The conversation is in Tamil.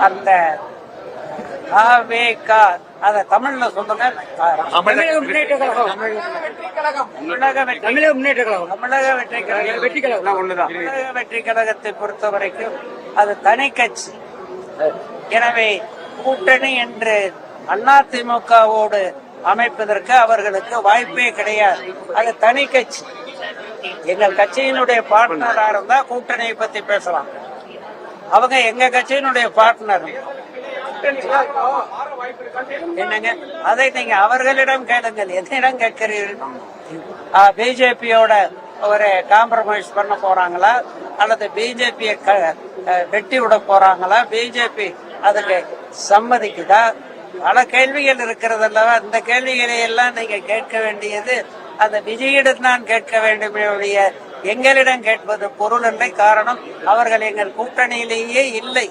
அந்த அத தமிழ்ல சொல்லுங்க. தமிழக முன்னேற்ற வெற்றி கழகத்தை பொறுத்த வரைக்கும் அது தனி கட்சி. எனவே கூட்டணி என்று அதிமுகவோடு அமைப்பதற்கு அவர்களுக்கு வாய்ப்பே கிடையாது. அது தனி கட்சி. எங்கள் கட்சியினுடைய பார்ட்னரா இருந்தா கூட்டணியை பத்தி பேசலாம். அவங்க எங்க கட்சியினுடைய பார்ட்னர். என்னங்க அதை நீங்க அவர்களிடம் கேளுங்கள், என்னிடம் கேட்கிறீர்கள். பிஜேபியோட ஒரு காம்ப்ரமைஸ் பண்ண போறாங்களா அல்லது பிஜேபியை வெட்டி விட போறாங்களா, பிஜேபி அதுக்கு சம்மதிக்குதா? பல கேள்விகள் இருக்கிறது அல்லவா. இந்த கேள்விகளை எல்லாம் நீங்க கேட்க வேண்டியது அந்த விஜயிடம் தான் கேட்க வேண்டுமே ஒழிய எங்களிடம் கேட்பது பொருள் இல்லை. காரணம், அவர்கள் எங்கள் கூட்டணியிலேயே இல்லை.